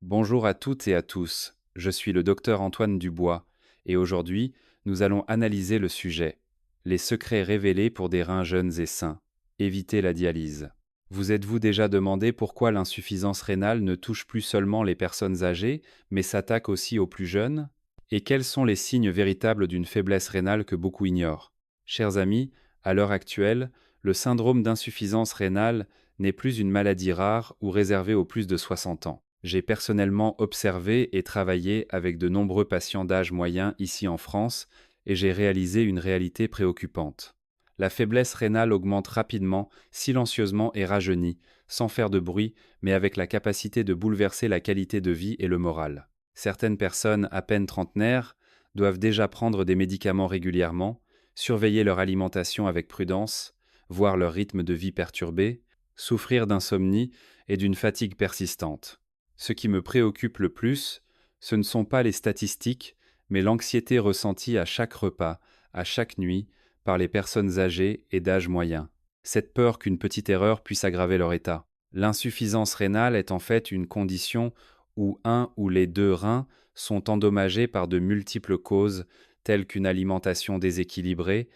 Bonjour à toutes et à tous, je suis le docteur Antoine Dubois et aujourd'hui, nous allons analyser le sujet les secrets révélés pour des reins jeunes et sains. Éviter la dialyse. Vous êtes-vous déjà demandé pourquoi l'insuffisance rénale ne touche plus seulement les personnes âgées, mais s'attaque aussi aux plus jeunes? Et quels sont les signes véritables d'une faiblesse rénale que beaucoup ignorent? Chers amis, à l'heure actuelle, le syndrome d'insuffisance rénale n'est plus une maladie rare ou réservée aux plus de 60 ans. J'ai personnellement observé et travaillé avec de nombreux patients d'âge moyen ici en France et j'ai réalisé une réalité préoccupante. La faiblesse rénale augmente rapidement, silencieusement et rajeunit, sans faire de bruit, mais avec la capacité de bouleverser la qualité de vie et le moral. Certaines personnes à peine trentenaires doivent déjà prendre des médicaments régulièrement, surveiller leur alimentation avec prudence, voir leur rythme de vie perturbé, souffrir d'insomnie et d'une fatigue persistante. Ce qui me préoccupe le plus, ce ne sont pas les statistiques, mais l'anxiété ressentie à chaque repas, à chaque nuit, par les personnes âgées et d'âge moyen. Cette peur qu'une petite erreur puisse aggraver leur état. L'insuffisance rénale est en fait une condition où un ou les deux reins sont endommagés par de multiples causes, telles qu'une alimentation déséquilibrée,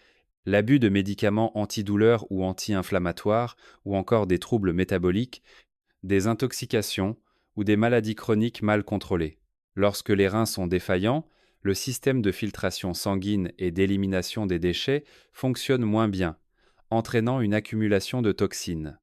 l'abus de médicaments antidouleurs ou anti-inflammatoires, ou encore des troubles métaboliques, des intoxications ou des maladies chroniques mal contrôlées. Lorsque les reins sont défaillants, le système de filtration sanguine et d'élimination des déchets fonctionne moins bien, entraînant une accumulation de toxines.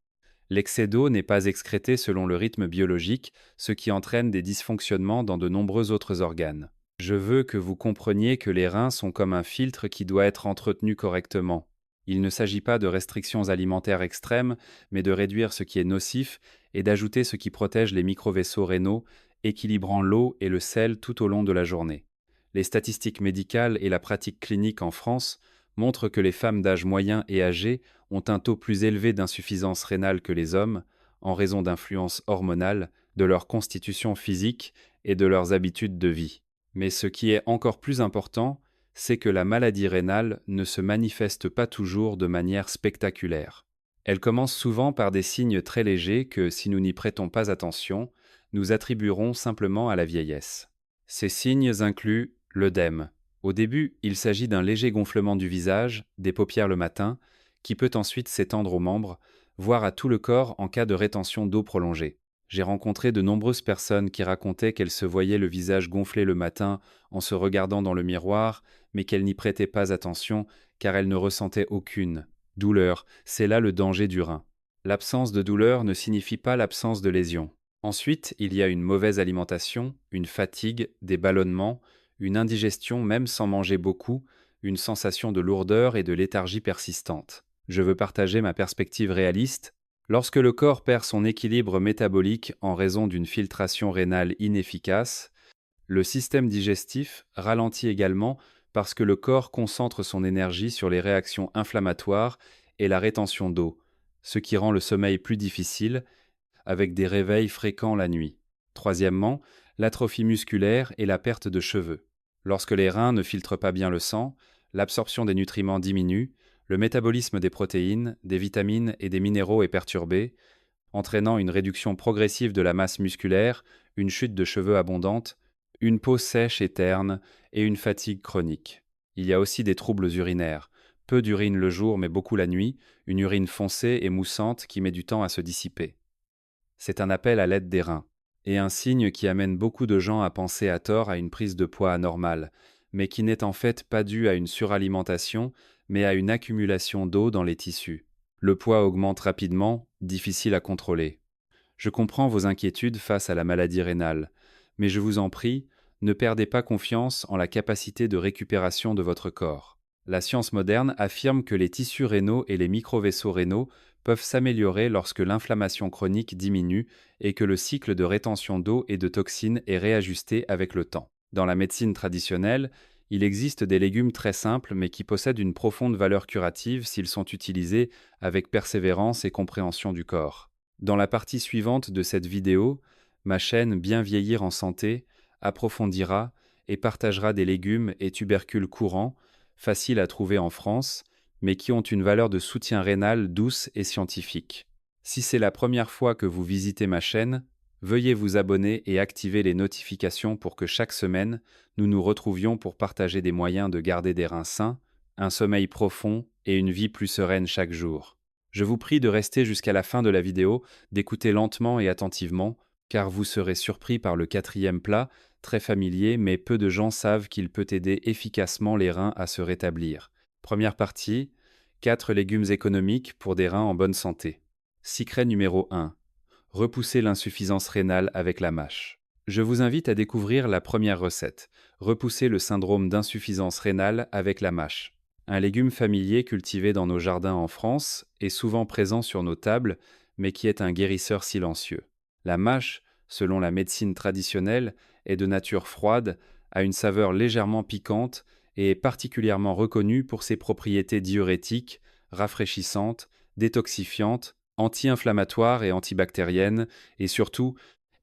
L'excès d'eau n'est pas excrété selon le rythme biologique, ce qui entraîne des dysfonctionnements dans de nombreux autres organes. Je veux que vous compreniez que les reins sont comme un filtre qui doit être entretenu correctement. Il ne s'agit pas de restrictions alimentaires extrêmes, mais de réduire ce qui est nocif et d'ajouter ce qui protège les microvaisseaux rénaux, équilibrant l'eau et le sel tout au long de la journée. Les statistiques médicales et la pratique clinique en France montrent que les femmes d'âge moyen et âgé ont un taux plus élevé d'insuffisance rénale que les hommes, en raison d'influences hormonales, de leur constitution physique et de leurs habitudes de vie. Mais ce qui est encore plus important, c'est que la maladie rénale ne se manifeste pas toujours de manière spectaculaire. Elle commence souvent par des signes très légers que, si nous n'y prêtons pas attention, nous attribuerons simplement à la vieillesse. Ces signes incluent l'œdème. Au début, il s'agit d'un léger gonflement du visage, des paupières le matin, qui peut ensuite s'étendre aux membres, voire à tout le corps en cas de rétention d'eau prolongée. J'ai rencontré de nombreuses personnes qui racontaient qu'elles se voyaient le visage gonflé le matin en se regardant dans le miroir, mais qu'elles n'y prêtaient pas attention car elles ne ressentaient aucune douleur. C'est là le danger du rein. L'absence de douleur ne signifie pas l'absence de lésion. Ensuite, il y a une mauvaise alimentation, une fatigue, des ballonnements, une indigestion même sans manger beaucoup, une sensation de lourdeur et de léthargie persistante. Je veux partager ma perspective réaliste. Lorsque le corps perd son équilibre métabolique en raison d'une filtration rénale inefficace, le système digestif ralentit également parce que le corps concentre son énergie sur les réactions inflammatoires et la rétention d'eau, ce qui rend le sommeil plus difficile, avec des réveils fréquents la nuit. Troisièmement, l'atrophie musculaire et la perte de cheveux. Lorsque les reins ne filtrent pas bien le sang, l'absorption des nutriments diminue, le métabolisme des protéines, des vitamines et des minéraux est perturbé, entraînant une réduction progressive de la masse musculaire, une chute de cheveux abondante, une peau sèche et terne et une fatigue chronique. Il y a aussi des troubles urinaires. Peu d'urine le jour mais beaucoup la nuit, une urine foncée et moussante qui met du temps à se dissiper. C'est un appel à l'aide des reins, et un signe qui amène beaucoup de gens à penser à tort à une prise de poids anormale, mais qui n'est en fait pas due à une suralimentation, mais à une accumulation d'eau dans les tissus. Le poids augmente rapidement, difficile à contrôler. Je comprends vos inquiétudes face à la maladie rénale, mais je vous en prie, ne perdez pas confiance en la capacité de récupération de votre corps. La science moderne affirme que les tissus rénaux et les microvaisseaux rénaux peuvent s'améliorer lorsque l'inflammation chronique diminue et que le cycle de rétention d'eau et de toxines est réajusté avec le temps. Dans la médecine traditionnelle, il existe des légumes très simples mais qui possèdent une profonde valeur curative s'ils sont utilisés avec persévérance et compréhension du corps. Dans la partie suivante de cette vidéo, ma chaîne Bien vieillir en santé approfondira et partagera des légumes et tubercules courants, faciles à trouver en France, mais qui ont une valeur de soutien rénal douce et scientifique. Si c'est la première fois que vous visitez ma chaîne, Veuillez vous abonner et activer les notifications pour que chaque semaine, nous nous retrouvions pour partager des moyens de garder des reins sains, un sommeil profond et une vie plus sereine chaque jour. Je vous prie de rester jusqu'à la fin de la vidéo, d'écouter lentement et attentivement, car vous serez surpris par le quatrième plat, très familier, mais peu de gens savent qu'il peut aider efficacement les reins à se rétablir. Première partie, 4 légumes économiques pour des reins en bonne santé. Secret numéro 1. Repousser l'insuffisance rénale avec la mâche. Je vous invite à découvrir la première recette. Repousser le syndrome d'insuffisance rénale avec la mâche. Un légume familier cultivé dans nos jardins en France et souvent présent sur nos tables, mais qui est un guérisseur silencieux. La mâche, selon la médecine traditionnelle, est de nature froide, a une saveur légèrement piquante et est particulièrement reconnue pour ses propriétés diurétiques, rafraîchissantes, détoxifiantes, anti-inflammatoire et antibactérienne, et surtout,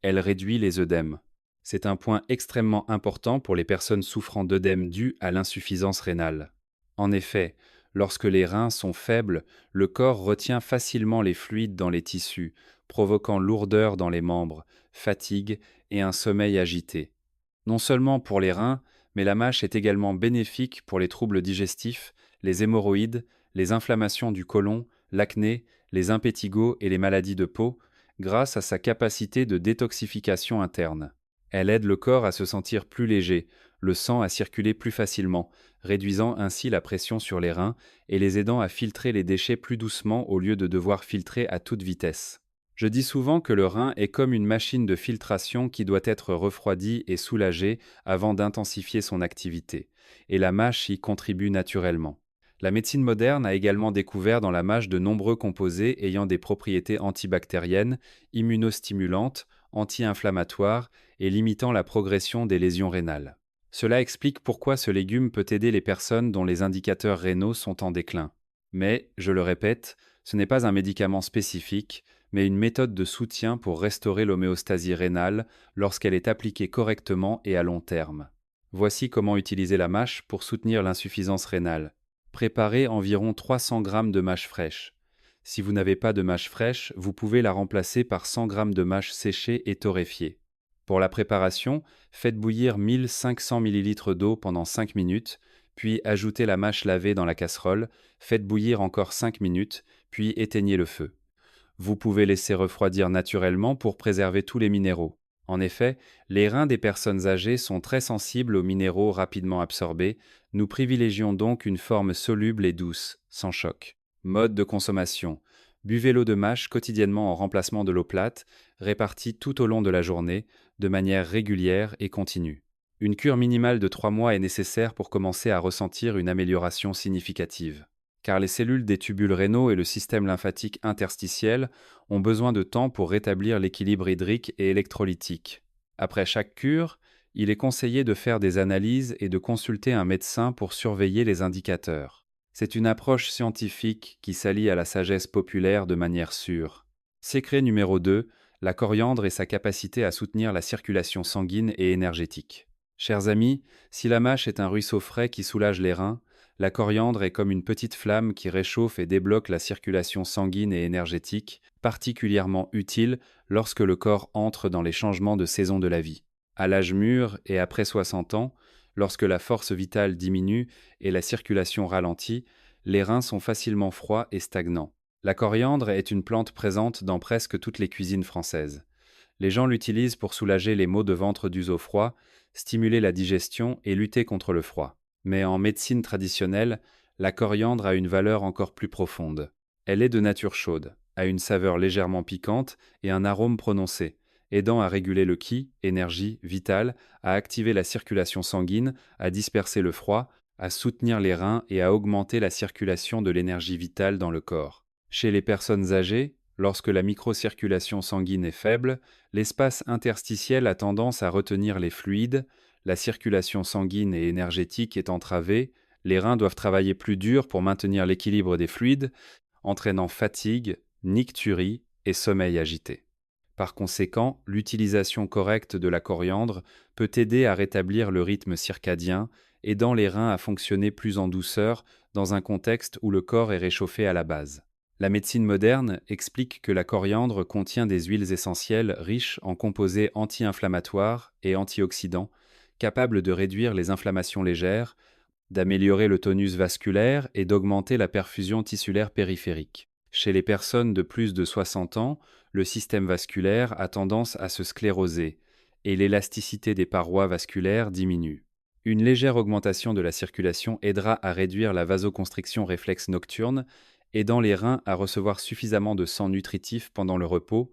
elle réduit les œdèmes. C'est un point extrêmement important pour les personnes souffrant d'œdème dû à l'insuffisance rénale. En effet, lorsque les reins sont faibles, le corps retient facilement les fluides dans les tissus, provoquant lourdeur dans les membres, fatigue et un sommeil agité. Non seulement pour les reins, mais la mâche est également bénéfique pour les troubles digestifs, les hémorroïdes, les inflammations du côlon, l'acné, les impétigos et les maladies de peau, grâce à sa capacité de détoxification interne. Elle aide le corps à se sentir plus léger, le sang à circuler plus facilement, réduisant ainsi la pression sur les reins et les aidant à filtrer les déchets plus doucement au lieu de devoir filtrer à toute vitesse. Je dis souvent que le rein est comme une machine de filtration qui doit être refroidie et soulagée avant d'intensifier son activité, et la mâche y contribue naturellement. La médecine moderne a également découvert dans la mâche de nombreux composés ayant des propriétés antibactériennes, immunostimulantes, anti-inflammatoires et limitant la progression des lésions rénales. Cela explique pourquoi ce légume peut aider les personnes dont les indicateurs rénaux sont en déclin. Mais, je le répète, ce n'est pas un médicament spécifique, mais une méthode de soutien pour restaurer l'homéostasie rénale lorsqu'elle est appliquée correctement et à long terme. Voici comment utiliser la mâche pour soutenir l'insuffisance rénale. Préparez environ 300 g de mâche fraîche. Si vous n'avez pas de mâche fraîche, vous pouvez la remplacer par 100 g de mâche séchée et torréfiée. Pour la préparation, faites bouillir 1500 ml d'eau pendant 5 minutes, puis ajoutez la mâche lavée dans la casserole, faites bouillir encore 5 minutes, puis éteignez le feu. Vous pouvez laisser refroidir naturellement pour préserver tous les minéraux. En effet, les reins des personnes âgées sont très sensibles aux minéraux rapidement absorbés, nous privilégions donc une forme soluble et douce, sans choc. Mode de consommation. Buvez l'eau de mâche quotidiennement en remplacement de l'eau plate, répartie tout au long de la journée, de manière régulière et continue. Une cure minimale de 3 mois est nécessaire pour commencer à ressentir une amélioration significative. Car les cellules des tubules rénaux et le système lymphatique interstitiel ont besoin de temps pour rétablir l'équilibre hydrique et électrolytique. Après chaque cure, il est conseillé de faire des analyses et de consulter un médecin pour surveiller les indicateurs. C'est une approche scientifique qui s'allie à la sagesse populaire de manière sûre. Secret numéro 2, la coriandre et sa capacité à soutenir la circulation sanguine et énergétique. Chers amis, si la mâche est un ruisseau frais qui soulage les reins, la coriandre est comme une petite flamme qui réchauffe et débloque la circulation sanguine et énergétique, particulièrement utile lorsque le corps entre dans les changements de saison de la vie. À l'âge mûr et après 60 ans, lorsque la force vitale diminue et la circulation ralentit, les reins sont facilement froids et stagnants. La coriandre est une plante présente dans presque toutes les cuisines françaises. Les gens l'utilisent pour soulager les maux de ventre dus au froid, stimuler la digestion et lutter contre le froid. Mais en médecine traditionnelle, la coriandre a une valeur encore plus profonde. Elle est de nature chaude, a une saveur légèrement piquante et un arôme prononcé, aidant à réguler le ki, énergie vitale, à activer la circulation sanguine, à disperser le froid, à soutenir les reins et à augmenter la circulation de l'énergie vitale dans le corps. Chez les personnes âgées, lorsque la microcirculation sanguine est faible, l'espace interstitiel a tendance à retenir les fluides, la circulation sanguine et énergétique est entravée, les reins doivent travailler plus dur pour maintenir l'équilibre des fluides, entraînant fatigue, nicturie et sommeil agité. Par conséquent, l'utilisation correcte de la coriandre peut aider à rétablir le rythme circadien, aidant les reins à fonctionner plus en douceur dans un contexte où le corps est réchauffé à la base. La médecine moderne explique que la coriandre contient des huiles essentielles riches en composés anti-inflammatoires et antioxydants, capables de réduire les inflammations légères, d'améliorer le tonus vasculaire et d'augmenter la perfusion tissulaire périphérique. Chez les personnes de plus de 60 ans, le système vasculaire a tendance à se scléroser et l'élasticité des parois vasculaires diminue. Une légère augmentation de la circulation aidera à réduire la vasoconstriction réflexe nocturne, aidant les reins à recevoir suffisamment de sang nutritif pendant le repos,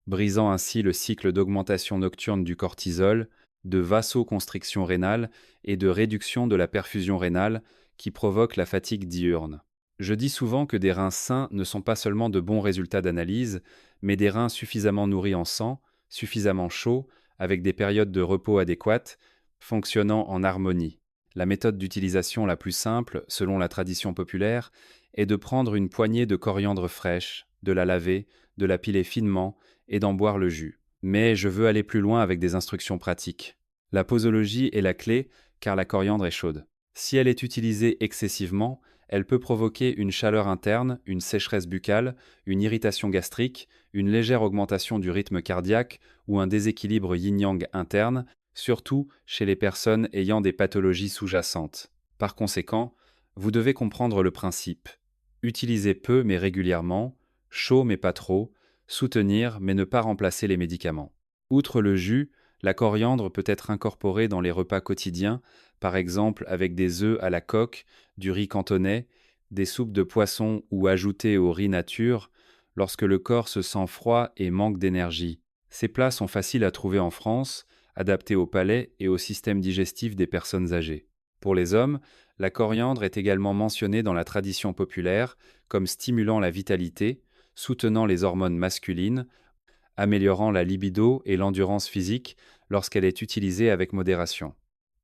brisant ainsi le cycle d'augmentation nocturne du cortisol, de vasoconstriction rénale et de réduction de la perfusion rénale qui provoque la fatigue diurne. Je dis souvent que des reins sains ne sont pas seulement de bons résultats d'analyse, mais des reins suffisamment nourris en sang, suffisamment chauds, avec des périodes de repos adéquates, fonctionnant en harmonie. La méthode d'utilisation la plus simple, selon la tradition populaire, est de prendre une poignée de coriandre fraîche, de la laver, de la piler finement et d'en boire le jus. Mais je veux aller plus loin avec des instructions pratiques. La posologie est la clé car la coriandre est chaude. Si elle est utilisée excessivement, elle peut provoquer une chaleur interne, une sécheresse buccale, une irritation gastrique, une légère augmentation du rythme cardiaque ou un déséquilibre yin-yang interne, surtout chez les personnes ayant des pathologies sous-jacentes. Par conséquent, vous devez comprendre le principe. Utilisez peu mais régulièrement, chaud mais pas trop, soutenir mais ne pas remplacer les médicaments. Outre le jus, la coriandre peut être incorporée dans les repas quotidiens, par exemple avec des œufs à la coque, du riz cantonais, des soupes de poisson ou ajoutée au riz nature, lorsque le corps se sent froid et manque d'énergie. Ces plats sont faciles à trouver en France, adaptés au palais et au système digestif des personnes âgées. Pour les hommes, la coriandre est également mentionnée dans la tradition populaire comme stimulant la vitalité, soutenant les hormones masculines, améliorant la libido et l'endurance physique lorsqu'elle est utilisée avec modération.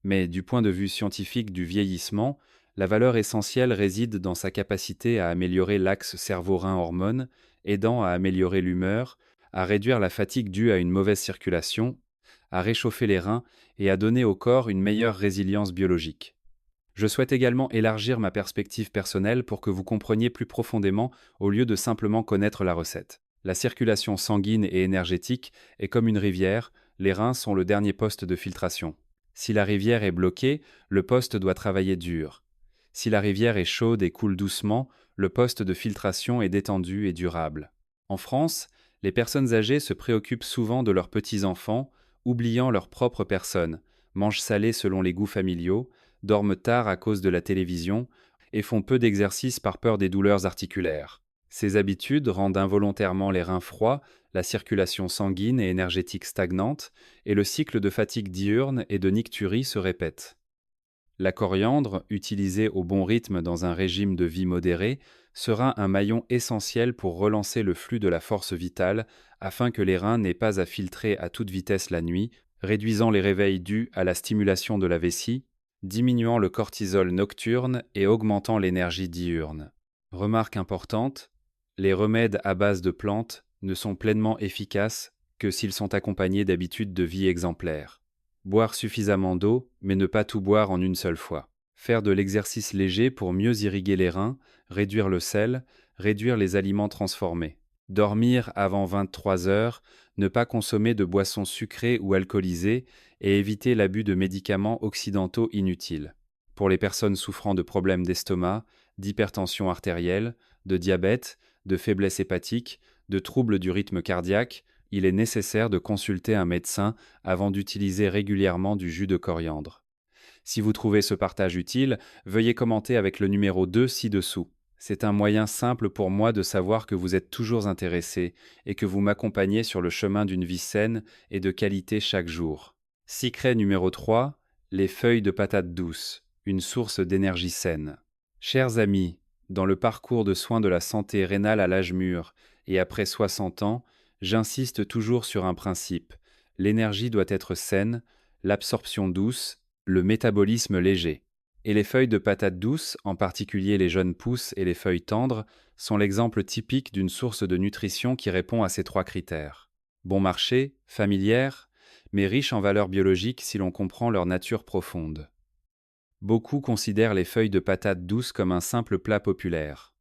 Mais du point de vue scientifique du vieillissement, la valeur essentielle réside dans sa capacité à améliorer l'axe cerveau-rein-hormones, aidant à améliorer l'humeur, à réduire la fatigue due à une mauvaise circulation, à réchauffer les reins et à donner au corps une meilleure résilience biologique. Je souhaite également élargir ma perspective personnelle pour que vous compreniez plus profondément au lieu de simplement connaître la recette. La circulation sanguine et énergétique est comme une rivière, les reins sont le dernier poste de filtration. Si la rivière est bloquée, le poste doit travailler dur. Si la rivière est chaude et coule doucement, le poste de filtration est détendu et durable. En France, les personnes âgées se préoccupent souvent de leurs petits-enfants, oubliant leur propre personne, mangent salé selon les goûts familiaux, dorment tard à cause de la télévision et font peu d'exercice par peur des douleurs articulaires. Ces habitudes rendent involontairement les reins froids, la circulation sanguine et énergétique stagnante, et le cycle de fatigue diurne et de nicturie se répète. La coriandre, utilisée au bon rythme dans un régime de vie modéré, sera un maillon essentiel pour relancer le flux de la force vitale afin que les reins n'aient pas à filtrer à toute vitesse la nuit, réduisant les réveils dus à la stimulation de la vessie, diminuant le cortisol nocturne et augmentant l'énergie diurne. Remarque importante, les remèdes à base de plantes ne sont pleinement efficaces que s'ils sont accompagnés d'habitudes de vie exemplaires. Boire suffisamment d'eau, mais ne pas tout boire en une seule fois. Faire de l'exercice léger pour mieux irriguer les reins, réduire le sel, réduire les aliments transformés. Dormir avant 23 heures, ne pas consommer de boissons sucrées ou alcoolisées et éviter l'abus de médicaments occidentaux inutiles. Pour les personnes souffrant de problèmes d'estomac, d'hypertension artérielle, de diabète, de faiblesse hépatique, de troubles du rythme cardiaque, il est nécessaire de consulter un médecin avant d'utiliser régulièrement du jus de coriandre. Si vous trouvez ce partage utile, veuillez commenter avec le numéro 2 ci-dessous. C'est un moyen simple pour moi de savoir que vous êtes toujours intéressé et que vous m'accompagnez sur le chemin d'une vie saine et de qualité chaque jour. Secret numéro 3, les feuilles de patate douce, une source d'énergie saine. Chers amis, dans le parcours de soins de la santé rénale à l'âge mûr et après 60 ans, j'insiste toujours sur un principe. L'énergie doit être saine, l'absorption douce, le métabolisme léger. Et les feuilles de patate douce, en particulier les jeunes pousses et les feuilles tendres, sont l'exemple typique d'une source de nutrition qui répond à ces 3 critères. Bon marché, familière, mais riche en valeurs biologiques si l'on comprend leur nature profonde. Beaucoup considèrent les feuilles de patate douce comme un simple plat populaire.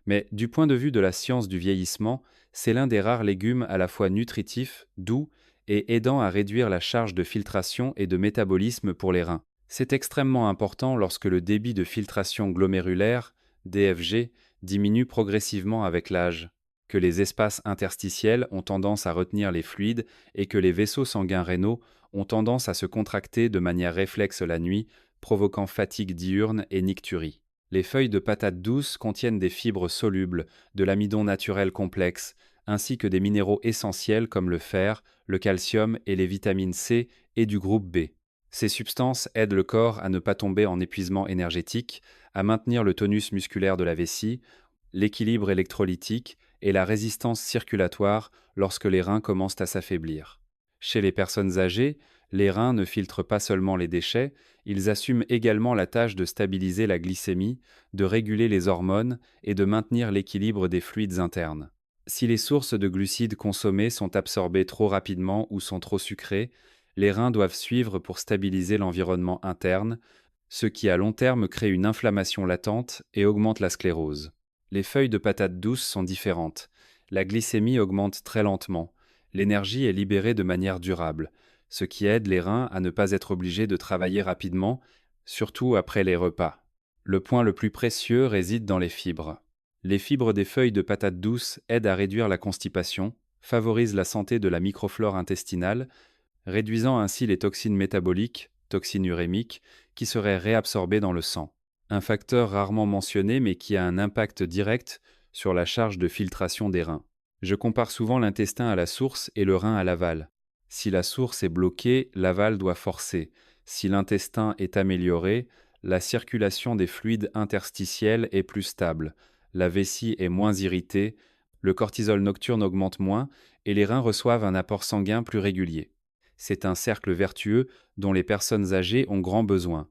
Mais du point de vue de la science du vieillissement, c'est l'un des rares légumes à la fois nutritif, doux et aidant à réduire la charge de filtration et de métabolisme pour les reins. C'est extrêmement important lorsque le débit de filtration glomérulaire, DFG, diminue progressivement avec l'âge, que les espaces interstitiels ont tendance à retenir les fluides et que les vaisseaux sanguins rénaux ont tendance à se contracter de manière réflexe la nuit, provoquant fatigue diurne et nicturie. Les feuilles de patate douce contiennent des fibres solubles, de l'amidon naturel complexe, ainsi que des minéraux essentiels comme le fer, le calcium et les vitamines C et du groupe B. Ces substances aident le corps à ne pas tomber en épuisement énergétique, à maintenir le tonus musculaire de la vessie, l'équilibre électrolytique et la résistance circulatoire lorsque les reins commencent à s'affaiblir. Chez les personnes âgées, les reins ne filtrent pas seulement les déchets, ils assument également la tâche de stabiliser la glycémie, de réguler les hormones et de maintenir l'équilibre des fluides internes. Si les sources de glucides consommées sont absorbées trop rapidement ou sont trop sucrées, les reins doivent suivre pour stabiliser l'environnement interne, ce qui à long terme crée une inflammation latente et augmente la sclérose. Les feuilles de patate douce sont différentes. La glycémie augmente très lentement. L'énergie est libérée de manière durable, ce qui aide les reins à ne pas être obligés de travailler rapidement, surtout après les repas. Le point le plus précieux réside dans les fibres. Les fibres des feuilles de patate douce aident à réduire la constipation, favorisent la santé de la microflore intestinale, réduisant ainsi les toxines métaboliques, toxines urémiques, qui seraient réabsorbées dans le sang. Un facteur rarement mentionné mais qui a un impact direct sur la charge de filtration des reins. Je compare souvent l'intestin à la source et le rein à l'aval. Si la source est bloquée, l'aval doit forcer. Si l'intestin est amélioré, la circulation des fluides interstitiels est plus stable. La vessie est moins irritée, le cortisol nocturne augmente moins et les reins reçoivent un apport sanguin plus régulier. C'est un cercle vertueux dont les personnes âgées ont grand besoin.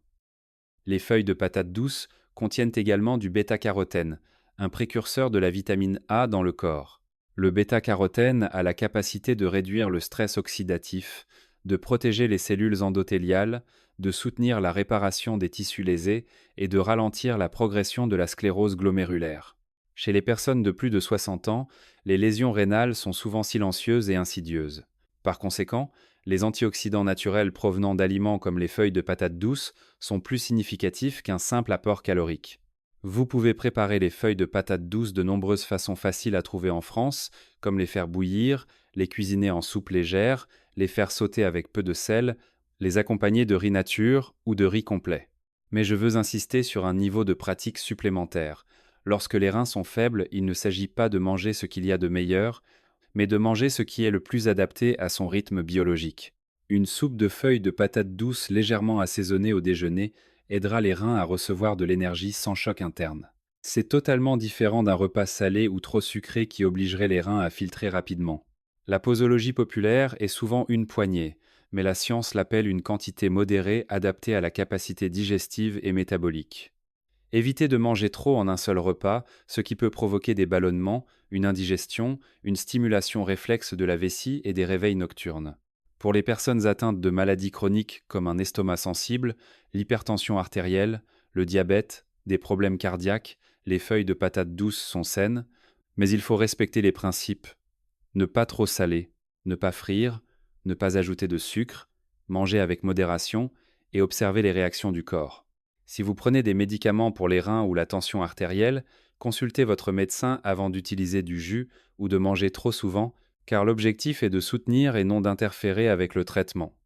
Les feuilles de patate douce contiennent également du bêta-carotène, un précurseur de la vitamine A dans le corps. Le bêta-carotène a la capacité de réduire le stress oxydatif, de protéger les cellules endothéliales, de soutenir la réparation des tissus lésés et de ralentir la progression de la sclérose glomérulaire. Chez les personnes de plus de 60 ans, les lésions rénales sont souvent silencieuses et insidieuses. Par conséquent, les antioxydants naturels provenant d'aliments comme les feuilles de patate douce sont plus significatifs qu'un simple apport calorique. Vous pouvez préparer les feuilles de patate douce de nombreuses façons faciles à trouver en France, comme les faire bouillir, les cuisiner en soupe légère, les faire sauter avec peu de sel, les accompagner de riz nature ou de riz complet. Mais je veux insister sur un niveau de pratique supplémentaire. Lorsque les reins sont faibles, il ne s'agit pas de manger ce qu'il y a de meilleur, mais de manger ce qui est le plus adapté à son rythme biologique. Une soupe de feuilles de patates douces légèrement assaisonnée au déjeuner aidera les reins à recevoir de l'énergie sans choc interne. C'est totalement différent d'un repas salé ou trop sucré qui obligerait les reins à filtrer rapidement. La posologie populaire est souvent une poignée, mais la science l'appelle une quantité modérée adaptée à la capacité digestive et métabolique. Évitez de manger trop en un seul repas, ce qui peut provoquer des ballonnements, une indigestion, une stimulation réflexe de la vessie et des réveils nocturnes. Pour les personnes atteintes de maladies chroniques comme un estomac sensible, l'hypertension artérielle, le diabète, des problèmes cardiaques, les feuilles de patates douces sont saines, mais il faut respecter les principes. Ne pas trop saler, ne pas frire, ne pas ajouter de sucre, manger avec modération et observer les réactions du corps. Si vous prenez des médicaments pour les reins ou la tension artérielle, consultez votre médecin avant d'utiliser du jus ou de manger trop souvent, car l'objectif est de soutenir et non d'interférer avec le traitement.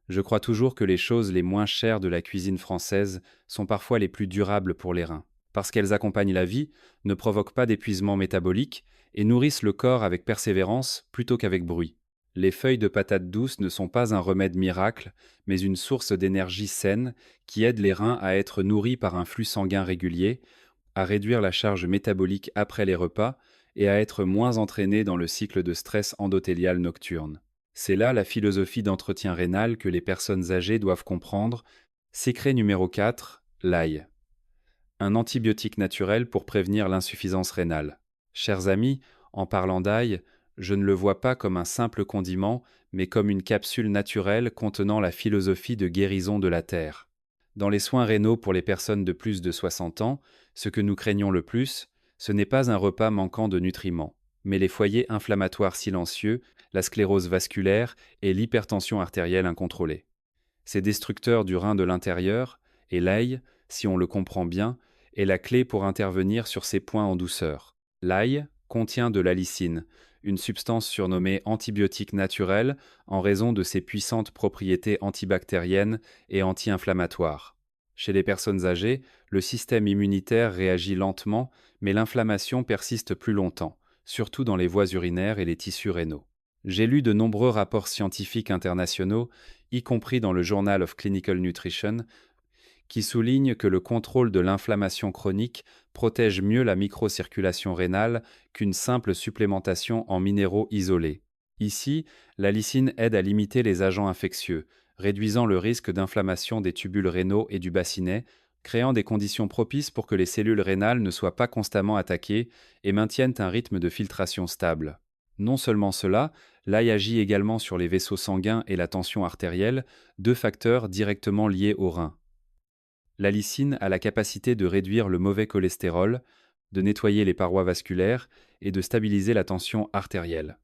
Je crois toujours que les choses les moins chères de la cuisine française sont parfois les plus durables pour les reins, parce qu'elles accompagnent la vie, ne provoquent pas d'épuisement métabolique et nourrissent le corps avec persévérance plutôt qu'avec bruit. Les feuilles de patate douce ne sont pas un remède miracle, mais une source d'énergie saine qui aide les reins à être nourris par un flux sanguin régulier, à réduire la charge métabolique après les repas et à être moins entraînés dans le cycle de stress endothélial nocturne. C'est là la philosophie d'entretien rénal que les personnes âgées doivent comprendre. Secret numéro 4, l'ail. Un antibiotique naturel pour prévenir l'insuffisance rénale. Chers amis, en parlant d'ail, je ne le vois pas comme un simple condiment, mais comme une capsule naturelle contenant la philosophie de guérison de la terre. Dans les soins rénaux pour les personnes de plus de 60 ans, ce que nous craignons le plus, Ce n'est pas un repas manquant de nutriments, mais les foyers inflammatoires silencieux, la sclérose vasculaire et l'hypertension artérielle incontrôlée. C'est destructeur du rein de l'intérieur, et l'ail, si on le comprend bien, est la clé pour intervenir sur ces points en douceur. L'ail contient de l'allicine, une substance surnommée antibiotique naturel en raison de ses puissantes propriétés antibactériennes et anti-inflammatoires. Chez les personnes âgées, le système immunitaire réagit lentement, mais l'inflammation persiste plus longtemps, surtout dans les voies urinaires et les tissus rénaux. J'ai lu de nombreux rapports scientifiques internationaux, y compris dans le Journal of Clinical Nutrition, qui soulignent que le contrôle de l'inflammation chronique protège mieux la microcirculation rénale qu'une simple supplémentation en minéraux isolés. Ici, la lysine aide à limiter les agents infectieux, réduisant le risque d'inflammation des tubules rénaux et du bassinet, créant des conditions propices pour que les cellules rénales ne soient pas constamment attaquées et maintiennent un rythme de filtration stable. Non seulement cela, l'ail agit également sur les vaisseaux sanguins et la tension artérielle, deux facteurs directement liés aux reins. La lysine a la capacité de réduire le mauvais cholestérol, de nettoyer les parois vasculaires et de stabiliser la tension artérielle.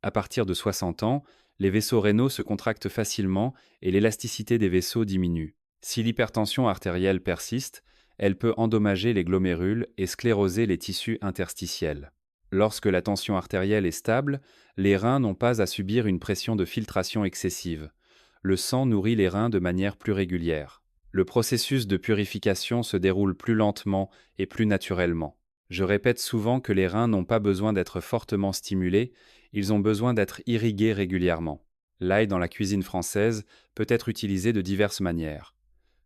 À partir de 60 ans, les vaisseaux rénaux se contractent facilement et l'élasticité des vaisseaux diminue. Si l'hypertension artérielle persiste, elle peut endommager les glomérules et scléroser les tissus interstitiels. Lorsque la tension artérielle est stable, les reins n'ont pas à subir une pression de filtration excessive. Le sang nourrit les reins de manière plus régulière. Le processus de purification se déroule plus lentement et plus naturellement. Je répète souvent que les reins n'ont pas besoin d'être fortement stimulés, ils ont besoin d'être irrigués régulièrement. L'ail dans la cuisine française peut être utilisé de diverses manières.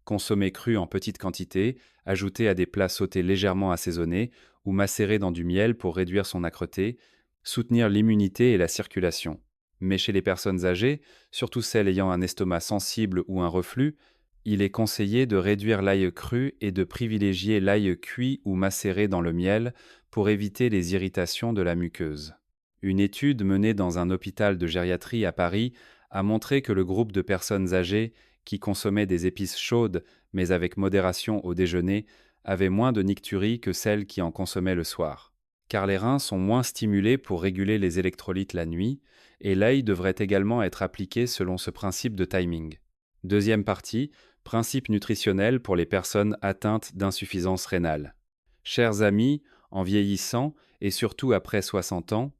Consommé cru en petite quantité, ajouté à des plats sautés légèrement assaisonnés ou macéré dans du miel pour réduire son âcreté, soutenir l'immunité et la circulation. Mais chez les personnes âgées, surtout celles ayant un estomac sensible ou un reflux, il est conseillé de réduire l'ail cru et de privilégier l'ail cuit ou macéré dans le miel pour éviter les irritations de la muqueuse. Une étude menée dans un hôpital de gériatrie à Paris a montré que le groupe de personnes âgées qui consommaient des épices chaudes mais avec modération au déjeuner avait moins de nicturie que celles qui en consommaient le soir. Car les reins sont moins stimulés pour réguler les électrolytes la nuit, et l'ail devrait également être appliqué selon ce principe de timing. Deuxième partie, principe nutritionnel pour les personnes atteintes d'insuffisance rénale. Chers amis, en vieillissant, et surtout après 60 ans,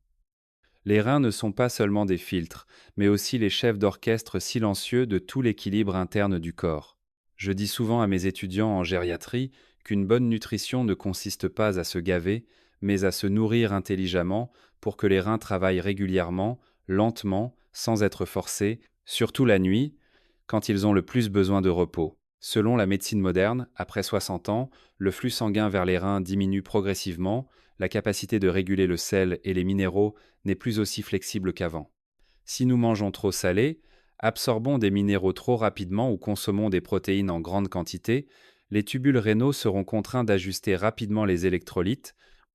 les reins ne sont pas seulement des filtres, mais aussi les chefs d'orchestre silencieux de tout l'équilibre interne du corps. Je dis souvent à mes étudiants en gériatrie qu'une bonne nutrition ne consiste pas à se gaver, mais à se nourrir intelligemment pour que les reins travaillent régulièrement, lentement, sans être forcés, surtout la nuit, quand ils ont le plus besoin de repos. Selon la médecine moderne, après 60 ans, le flux sanguin vers les reins diminue progressivement, la capacité de réguler le sel et les minéraux n'est plus aussi flexible qu'avant. Si nous mangeons trop salé, absorbons des minéraux trop rapidement ou consommons des protéines en grande quantité, les tubules rénaux seront contraints d'ajuster rapidement les électrolytes,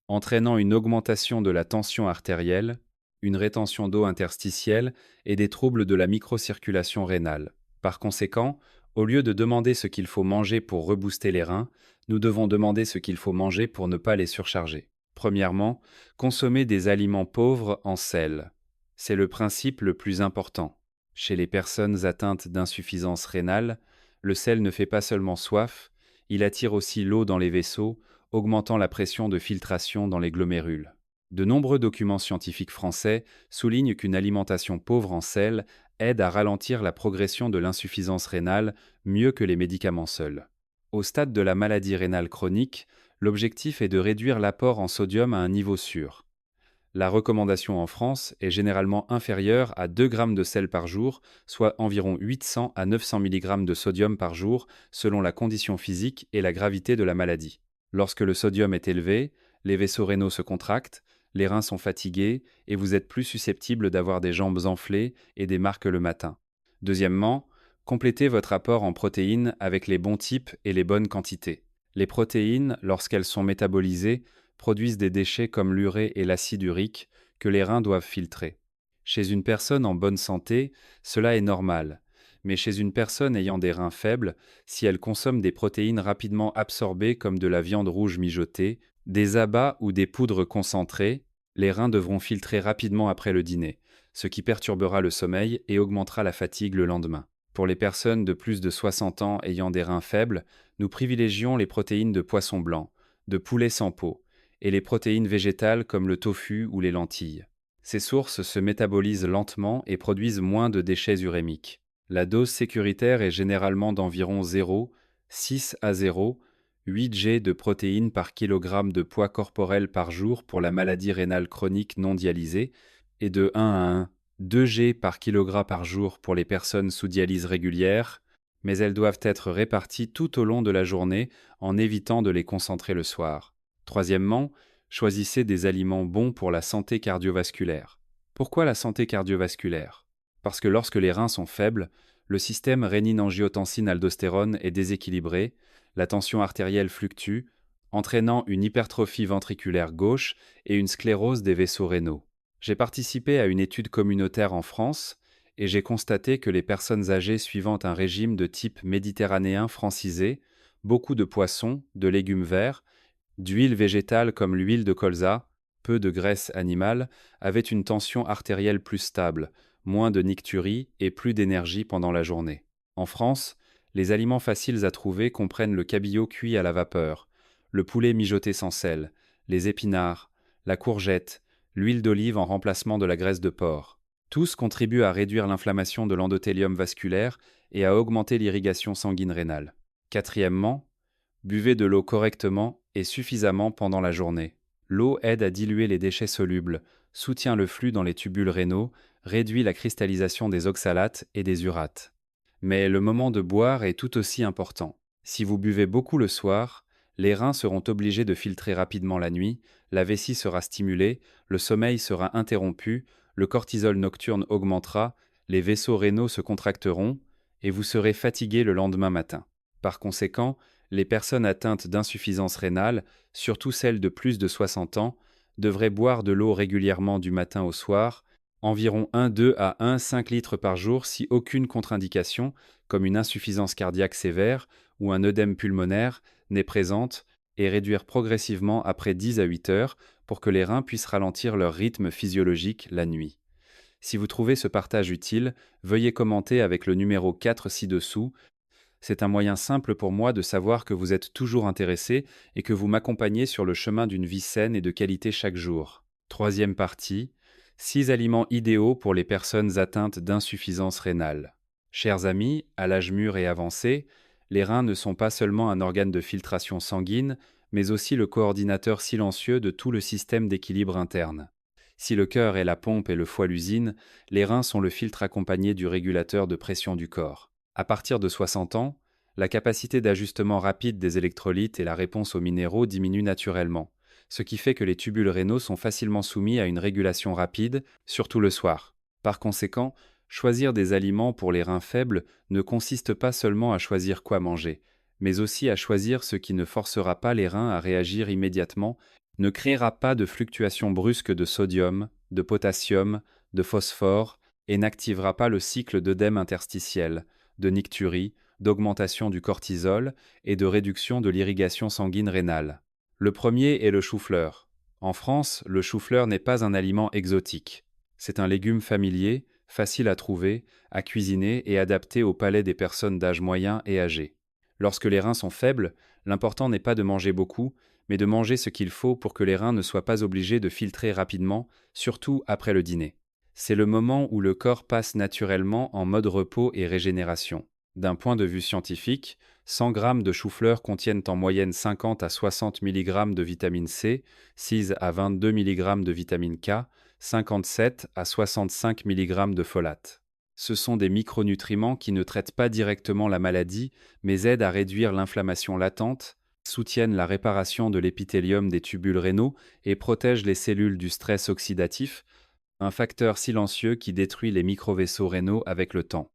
entraînant une augmentation de la tension artérielle, une rétention d'eau interstitielle et des troubles de la microcirculation rénale. Par conséquent, au lieu de demander ce qu'il faut manger pour rebooster les reins, nous devons demander ce qu'il faut manger pour ne pas les surcharger. Premièrement, consommer des aliments pauvres en sel. C'est le principe le plus important. Chez les personnes atteintes d'insuffisance rénale, le sel ne fait pas seulement soif, il attire aussi l'eau dans les vaisseaux, augmentant la pression de filtration dans les glomérules. De nombreux documents scientifiques français soulignent qu'une alimentation pauvre en sel aide à ralentir la progression de l'insuffisance rénale mieux que les médicaments seuls. Au stade de la maladie rénale chronique, l'objectif est de réduire l'apport en sodium à un niveau sûr. La recommandation en France est généralement inférieure à 2 g de sel par jour, soit environ 800 à 900 mg de sodium par jour selon la condition physique et la gravité de la maladie. Lorsque le sodium est élevé, les vaisseaux rénaux se contractent, les reins sont fatigués et vous êtes plus susceptible d'avoir des jambes enflées et des marques le matin. Deuxièmement, complétez votre apport en protéines avec les bons types et les bonnes quantités. Les protéines, lorsqu'elles sont métabolisées, produisent des déchets comme l'urée et l'acide urique que les reins doivent filtrer. Chez une personne en bonne santé, cela est normal, Mais chez une personne ayant des reins faibles, si elle consomme des protéines rapidement absorbées comme de la viande rouge mijotée, des abats ou des poudres concentrées, les reins devront filtrer rapidement après le dîner, ce qui perturbera le sommeil et augmentera la fatigue le lendemain. Pour les personnes de plus de 60 ans ayant des reins faibles, nous privilégions les protéines de poisson blanc, de poulet sans peau, et les protéines végétales comme le tofu ou les lentilles. Ces sources se métabolisent lentement et produisent moins de déchets urémiques. La dose sécuritaire est généralement d'environ 0,6 à 0,8 g de protéines par kilogramme de poids corporel par jour pour la maladie rénale chronique non dialysée et de 1 à 1,2 g par kilogramme par jour pour les personnes sous dialyse régulière, mais elles doivent être réparties tout au long de la journée en évitant de les concentrer le soir. Troisièmement, choisissez des aliments bons pour la santé cardiovasculaire. Pourquoi la santé cardiovasculaire? Parce que lorsque les reins sont faibles, le système rénine-angiotensine-aldostérone est déséquilibré, la tension artérielle fluctue, entraînant une hypertrophie ventriculaire gauche et une sclérose des vaisseaux rénaux. J'ai participé à une étude communautaire en France et j'ai constaté que les personnes âgées suivant un régime de type méditerranéen francisé, beaucoup de poissons, de légumes verts, d'huile végétale comme l'huile de colza, peu de graisse animale, avaient une tension artérielle plus stable, moins de nicturie et plus d'énergie pendant la journée. En France, les aliments faciles à trouver comprennent le cabillaud cuit à la vapeur, le poulet mijoté sans sel, les épinards, la courgette, l'huile d'olive en remplacement de la graisse de porc. Tous contribuent à réduire l'inflammation de l'endothélium vasculaire et à augmenter l'irrigation sanguine rénale. Quatrièmement, buvez de l'eau correctement et suffisamment pendant la journée. L'eau aide à diluer les déchets solubles, soutient le flux dans les tubules rénaux, réduit la cristallisation des oxalates et des urates. Mais le moment de boire est tout aussi important. Si vous buvez beaucoup le soir, les reins seront obligés de filtrer rapidement la nuit, la vessie sera stimulée, le sommeil sera interrompu, le cortisol nocturne augmentera, les vaisseaux rénaux se contracteront et vous serez fatigué le lendemain matin. Par conséquent, les personnes atteintes d'insuffisance rénale, surtout celles de plus de 60 ans, devraient boire de l'eau régulièrement du matin au soir, environ 1,2 à 1,5 litres par jour si aucune contre-indication, comme une insuffisance cardiaque sévère ou un œdème pulmonaire, n'est présente, et réduire progressivement après 10 à 8 heures pour que les reins puissent ralentir leur rythme physiologique la nuit. Si vous trouvez ce partage utile, veuillez commenter avec le numéro 4 ci-dessous. C'est un moyen simple pour moi de savoir que vous êtes toujours intéressé et que vous m'accompagnez sur le chemin d'une vie saine et de qualité chaque jour. Troisième partie, 6 aliments idéaux pour les personnes atteintes d'insuffisance rénale. Chers amis, à l'âge mûr et avancé, les reins ne sont pas seulement un organe de filtration sanguine, mais aussi le coordinateur silencieux de tout le système d'équilibre interne. Si le cœur est la pompe et le foie l'usine, les reins sont le filtre accompagné du régulateur de pression du corps. À partir de 60 ans, la capacité d'ajustement rapide des électrolytes et la réponse aux minéraux diminuent naturellement, ce qui fait que les tubules rénaux sont facilement soumis à une régulation rapide, surtout le soir. Par conséquent, choisir des aliments pour les reins faibles ne consiste pas seulement à choisir quoi manger, mais aussi à choisir ce qui ne forcera pas les reins à réagir immédiatement, ne créera pas de fluctuations brusques de sodium, de potassium, de phosphore et n'activera pas le cycle d'œdème interstitiel, de nicturie, d'augmentation du cortisol et de réduction de l'irrigation sanguine rénale. Le premier est le chou-fleur. En France, le chou-fleur n'est pas un aliment exotique. C'est un légume familier, facile à trouver, à cuisiner et adapté au palais des personnes d'âge moyen et âgé. Lorsque les reins sont faibles, l'important n'est pas de manger beaucoup, mais de manger ce qu'il faut pour que les reins ne soient pas obligés de filtrer rapidement, surtout après le dîner. C'est le moment où le corps passe naturellement en mode repos et régénération. D'un point de vue scientifique, 100 g de chou-fleur contiennent en moyenne 50 à 60 mg de vitamine C, 6 à 22 mg de vitamine K, 57 à 65 mg de folate. Ce sont des micronutriments qui ne traitent pas directement la maladie, mais aident à réduire l'inflammation latente, soutiennent la réparation de l'épithélium des tubules rénaux et protègent les cellules du stress oxydatif, un facteur silencieux qui détruit les microvaisseaux rénaux avec le temps.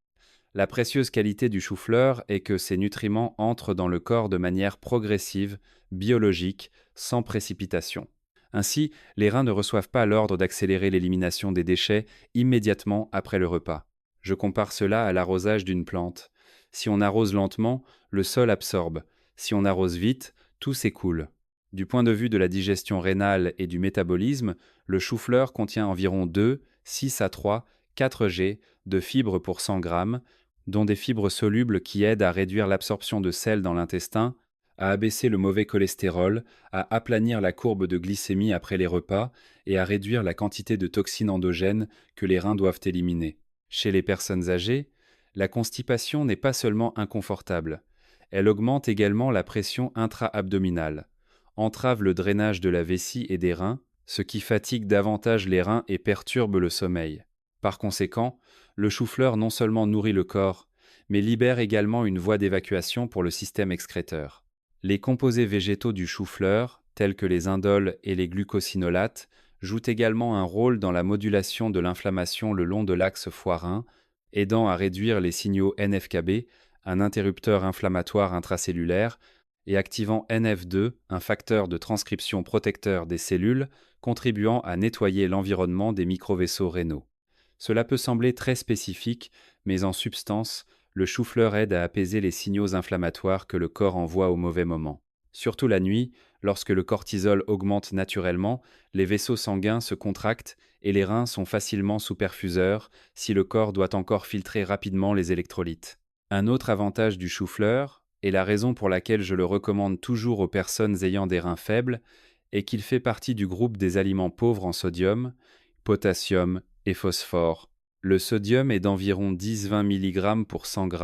La précieuse qualité du chou-fleur est que ces nutriments entrent dans le corps de manière progressive, biologique, sans précipitation. Ainsi, les reins ne reçoivent pas l'ordre d'accélérer l'élimination des déchets immédiatement après le repas. Je compare cela à l'arrosage d'une plante. Si on arrose lentement, le sol absorbe. Si on arrose vite, tout s'écoule. Du point de vue de la digestion rénale et du métabolisme, le chou-fleur contient environ 2, 6 à 3, 4 G de fibres pour 100 grammes, dont des fibres solubles qui aident à réduire l'absorption de sel dans l'intestin, à abaisser le mauvais cholestérol, à aplanir la courbe de glycémie après les repas et à réduire la quantité de toxines endogènes que les reins doivent éliminer. Chez les personnes âgées, la constipation n'est pas seulement inconfortable, elle augmente également la pression intra-abdominale, entrave le drainage de la vessie et des reins, ce qui fatigue davantage les reins et perturbe le sommeil. Par conséquent, le chou-fleur non seulement nourrit le corps, mais libère également une voie d'évacuation pour le système excréteur. Les composés végétaux du chou-fleur, tels que les indoles et les glucosinolates, jouent également un rôle dans la modulation de l'inflammation le long de l'axe foie-rein, aidant à réduire les signaux NF-κB, un interrupteur inflammatoire intracellulaire, et activant NF2, un facteur de transcription protecteur des cellules, contribuant à nettoyer l'environnement des microvaisseaux rénaux. Cela peut sembler très spécifique, mais en substance, le chou-fleur aide à apaiser les signaux inflammatoires que le corps envoie au mauvais moment. Surtout la nuit, lorsque le cortisol augmente naturellement, les vaisseaux sanguins se contractent et les reins sont facilement sous perfuseurs si le corps doit encore filtrer rapidement les électrolytes. Un autre avantage du chou-fleur, et la raison pour laquelle je le recommande toujours aux personnes ayant des reins faibles, est qu'il fait partie du groupe des aliments pauvres en sodium, potassium et phosphore. Le sodium est d'environ 10-20 mg pour 100 g,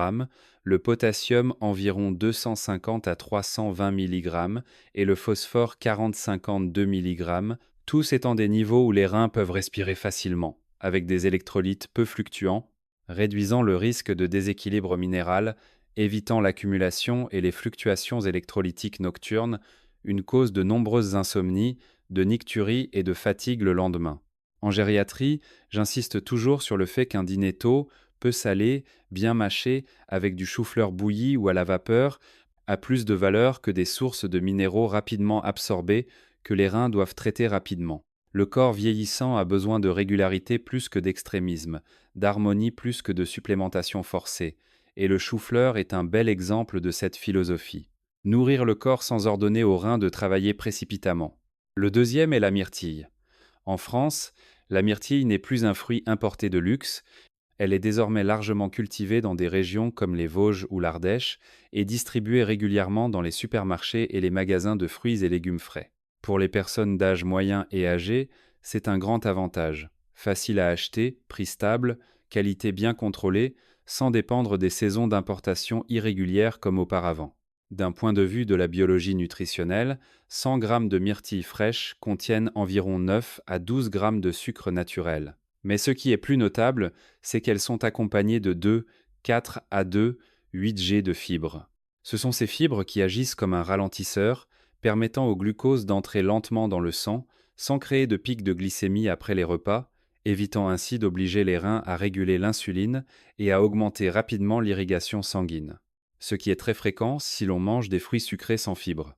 le potassium environ 250 à 320 mg et le phosphore 40-52 mg, tous étant des niveaux où les reins peuvent respirer facilement, avec des électrolytes peu fluctuants, réduisant le risque de déséquilibre minéral, évitant l'accumulation et les fluctuations électrolytiques nocturnes, une cause de nombreuses insomnies, de nicturie et de fatigue le lendemain. En gériatrie, j'insiste toujours sur le fait qu'un dîner tôt, peu salé, bien mâché, avec du chou-fleur bouilli ou à la vapeur, a plus de valeur que des sources de minéraux rapidement absorbés que les reins doivent traiter rapidement. Le corps vieillissant a besoin de régularité plus que d'extrémisme, d'harmonie plus que de supplémentation forcée, et le chou-fleur est un bel exemple de cette philosophie. Nourrir le corps sans ordonner aux reins de travailler précipitamment. Le deuxième est la myrtille. En France, la myrtille n'est plus un fruit importé de luxe, elle est désormais largement cultivée dans des régions comme les Vosges ou l'Ardèche et distribuée régulièrement dans les supermarchés et les magasins de fruits et légumes frais. Pour les personnes d'âge moyen et âgé, c'est un grand avantage. Facile à acheter, prix stable, qualité bien contrôlée, sans dépendre des saisons d'importation irrégulières comme auparavant. D'un point de vue de la biologie nutritionnelle, 100 g de myrtilles fraîches contiennent environ 9 à 12 g de sucre naturel. Mais ce qui est plus notable, c'est qu'elles sont accompagnées de 2, 4 à 2, 8 G de fibres. Ce sont ces fibres qui agissent comme un ralentisseur, permettant au glucose d'entrer lentement dans le sang, sans créer de pic de glycémie après les repas, évitant ainsi d'obliger les reins à réguler l'insuline et à augmenter rapidement l'irrigation sanguine. Ce qui est très fréquent si l'on mange des fruits sucrés sans fibres.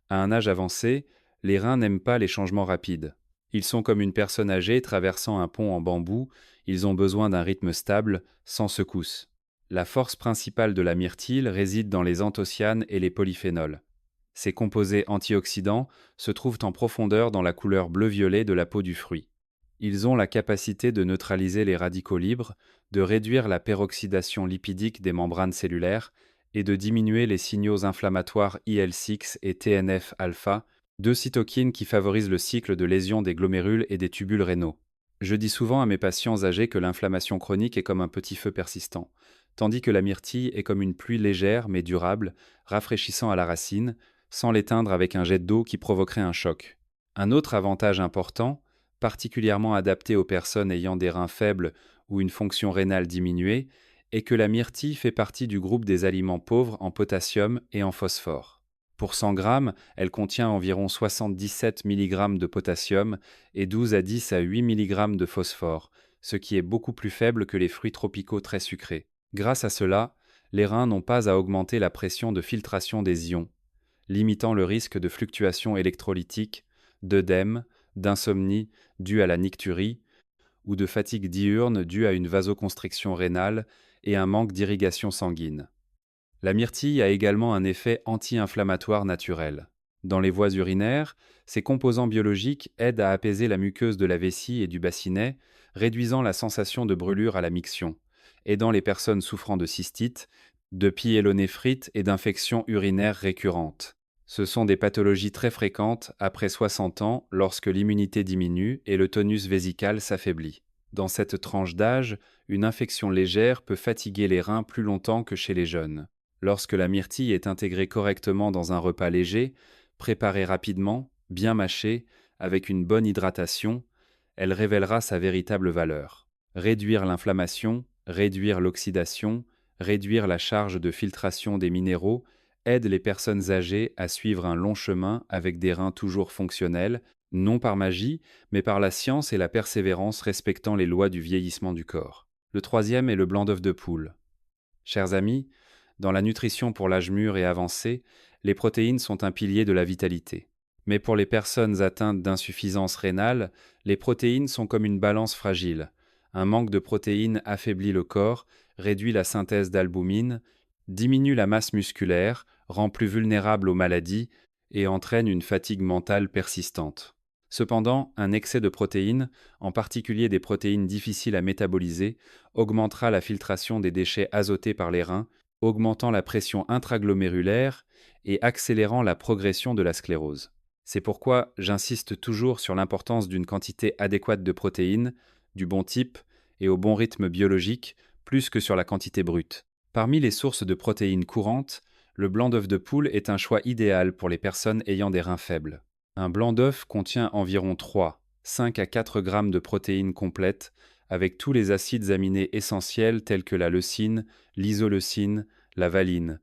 À un âge avancé, les reins n'aiment pas les changements rapides. Ils sont comme une personne âgée traversant un pont en bambou, ils ont besoin d'un rythme stable, sans secousse. La force principale de la myrtille réside dans les anthocyanes et les polyphénols. Ces composés antioxydants se trouvent en profondeur dans la couleur bleu-violet de la peau du fruit. Ils ont la capacité de neutraliser les radicaux libres, de réduire la peroxydation lipidique des membranes cellulaires et de diminuer les signaux inflammatoires IL-6 et TNF-alpha, deux cytokines qui favorisent le cycle de lésion des glomérules et des tubules rénaux. Je dis souvent à mes patients âgés que l'inflammation chronique est comme un petit feu persistant, tandis que la myrtille est comme une pluie légère mais durable, rafraîchissant à la racine, sans l'éteindre avec un jet d'eau qui provoquerait un choc. Un autre avantage important, particulièrement adapté aux personnes ayant des reins faibles ou une fonction rénale diminuée, est que la myrtille fait partie du groupe des aliments pauvres en potassium et en phosphore. Pour 100 grammes, elle contient environ 77 mg de potassium et 12 à 10 à 8 mg de phosphore, ce qui est beaucoup plus faible que les fruits tropicaux très sucrés. Grâce à cela, les reins n'ont pas à augmenter la pression de filtration des ions, limitant le risque de fluctuations électrolytiques, d'œdème, d'insomnie due à la nicturie, ou de fatigue diurne due à une vasoconstriction rénale et un manque d'irrigation sanguine. La myrtille a également un effet anti-inflammatoire naturel. Dans les voies urinaires, ses composants biologiques aident à apaiser la muqueuse de la vessie et du bassinet, réduisant la sensation de brûlure à la miction, aidant les personnes souffrant de cystite, de pyélonéphrite et d'infections urinaires récurrentes. Ce sont des pathologies très fréquentes après 60 ans lorsque l'immunité diminue et le tonus vésical s'affaiblit. Dans cette tranche d'âge, une infection légère peut fatiguer les reins plus longtemps que chez les jeunes. Lorsque la myrtille est intégrée correctement dans un repas léger, préparé rapidement, bien mâché, avec une bonne hydratation, elle révélera sa véritable valeur. Réduire l'inflammation, réduire l'oxydation, réduire la charge de filtration des minéraux aide les personnes âgées à suivre un long chemin avec des reins toujours fonctionnels, non par magie, mais par la science et la persévérance respectant les lois du vieillissement du corps. Le troisième est le blanc d'œuf de poule. Chers amis, dans la nutrition pour l'âge mûr et avancé, les protéines sont un pilier de la vitalité. Mais pour les personnes atteintes d'insuffisance rénale, les protéines sont comme une balance fragile. Un manque de protéines affaiblit le corps, réduit la synthèse d'albumine, diminue la masse musculaire, rend plus vulnérable aux maladies et entraîne une fatigue mentale persistante. Cependant, un excès de protéines, en particulier des protéines difficiles à métaboliser, augmentera la filtration des déchets azotés par les reins, augmentant la pression intraglomérulaire et accélérant la progression de la sclérose. C'est pourquoi j'insiste toujours sur l'importance d'une quantité adéquate de protéines, du bon type et au bon rythme biologique, plus que sur la quantité brute. Parmi les sources de protéines courantes, le blanc d'œuf de poule est un choix idéal pour les personnes ayant des reins faibles. Un blanc d'œuf contient environ 5 à 4 grammes de protéines complètes, avec tous les acides aminés essentiels tels que la leucine, l'isoleucine, la valine.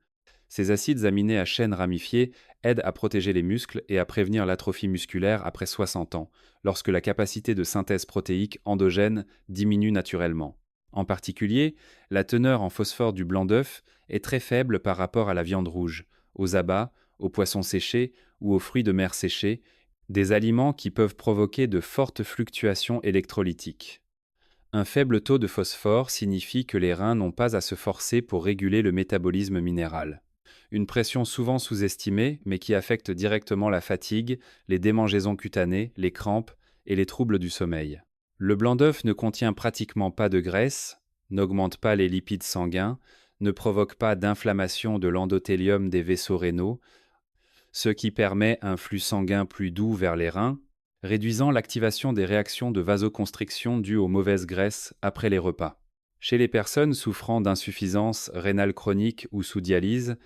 Ces acides aminés à chaîne ramifiée aident à protéger les muscles et à prévenir l'atrophie musculaire après 60 ans, lorsque la capacité de synthèse protéique endogène diminue naturellement. En particulier, la teneur en phosphore du blanc d'œuf est très faible par rapport à la viande rouge, aux abats, aux poissons séchés ou aux fruits de mer séchés, des aliments qui peuvent provoquer de fortes fluctuations électrolytiques. Un faible taux de phosphore signifie que les reins n'ont pas à se forcer pour réguler le métabolisme minéral. Une pression souvent sous-estimée, mais qui affecte directement la fatigue, les démangeaisons cutanées, les crampes et les troubles du sommeil. Le blanc d'œuf ne contient pratiquement pas de graisse, n'augmente pas les lipides sanguins, ne provoque pas d'inflammation de l'endothélium des vaisseaux rénaux, ce qui permet un flux sanguin plus doux vers les reins, réduisant l'activation des réactions de vasoconstriction dues aux mauvaises graisses après les repas. Chez les personnes souffrant d'insuffisance rénale chronique ou sous dialyse,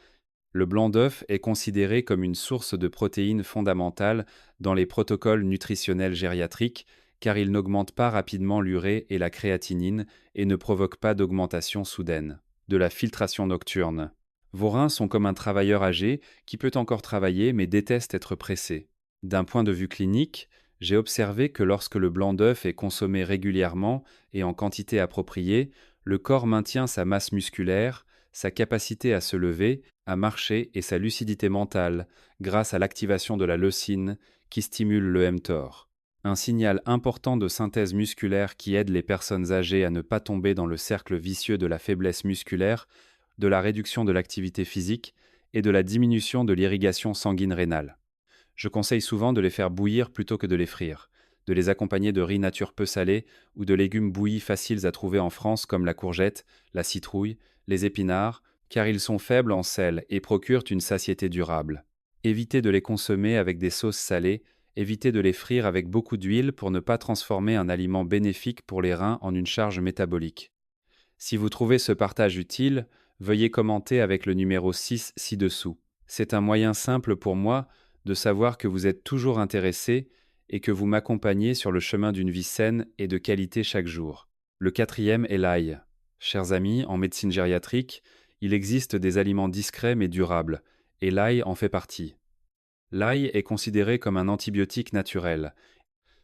le blanc d'œuf est considéré comme une source de protéines fondamentale dans les protocoles nutritionnels gériatriques car il n'augmente pas rapidement l'urée et la créatinine et ne provoque pas d'augmentation soudaine. De la filtration nocturne. Vos reins sont comme un travailleur âgé qui peut encore travailler mais déteste être pressé. D'un point de vue clinique, j'ai observé que lorsque le blanc d'œuf est consommé régulièrement et en quantité appropriée, le corps maintient sa masse musculaire, sa capacité à se lever, à marcher et sa lucidité mentale grâce à l'activation de la leucine qui stimule le mTOR. Un signal important de synthèse musculaire qui aide les personnes âgées à ne pas tomber dans le cercle vicieux de la faiblesse musculaire, de la réduction de l'activité physique et de la diminution de l'irrigation sanguine rénale. Je conseille souvent de les faire bouillir plutôt que de les frire, de les accompagner de riz nature peu salé ou de légumes bouillis faciles à trouver en France comme la courgette, la citrouille, les épinards, car ils sont faibles en sel et procurent une satiété durable. Évitez de les consommer avec des sauces salées, évitez de les frire avec beaucoup d'huile pour ne pas transformer un aliment bénéfique pour les reins en une charge métabolique. Si vous trouvez ce partage utile, veuillez commenter avec le numéro 6 ci-dessous. C'est un moyen simple pour moi de savoir que vous êtes toujours intéressé et que vous m'accompagnez sur le chemin d'une vie saine et de qualité chaque jour. Le quatrième est l'ail. Chers amis, en médecine gériatrique, il existe des aliments discrets mais durables, et l'ail en fait partie. L'ail est considéré comme un antibiotique naturel.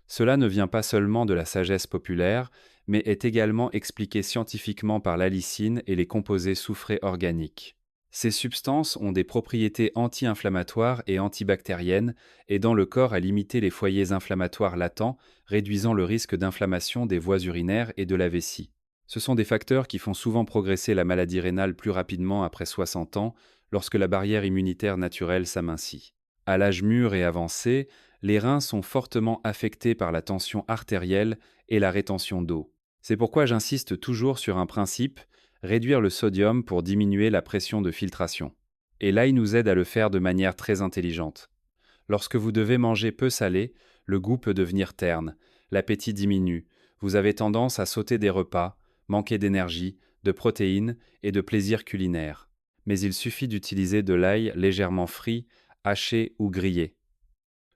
Cela ne vient pas seulement de la sagesse populaire, mais est également expliqué scientifiquement par l'allicine et les composés soufrés organiques. Ces substances ont des propriétés anti-inflammatoires et antibactériennes, aidant le corps à limiter les foyers inflammatoires latents, réduisant le risque d'inflammation des voies urinaires et de la vessie. Ce sont des facteurs qui font souvent progresser la maladie rénale plus rapidement après 60 ans, lorsque la barrière immunitaire naturelle s'amincit. À l'âge mûr et avancé, les reins sont fortement affectés par la tension artérielle et la rétention d'eau. C'est pourquoi j'insiste toujours sur un principe: réduire le sodium pour diminuer la pression de filtration. Et l'ail nous aide à le faire de manière très intelligente. Lorsque vous devez manger peu salé, le goût peut devenir terne, l'appétit diminue, vous avez tendance à sauter des repas, manquer d'énergie, de protéines et de plaisir culinaire. Mais il suffit d'utiliser de l'ail légèrement frit, haché ou grillé.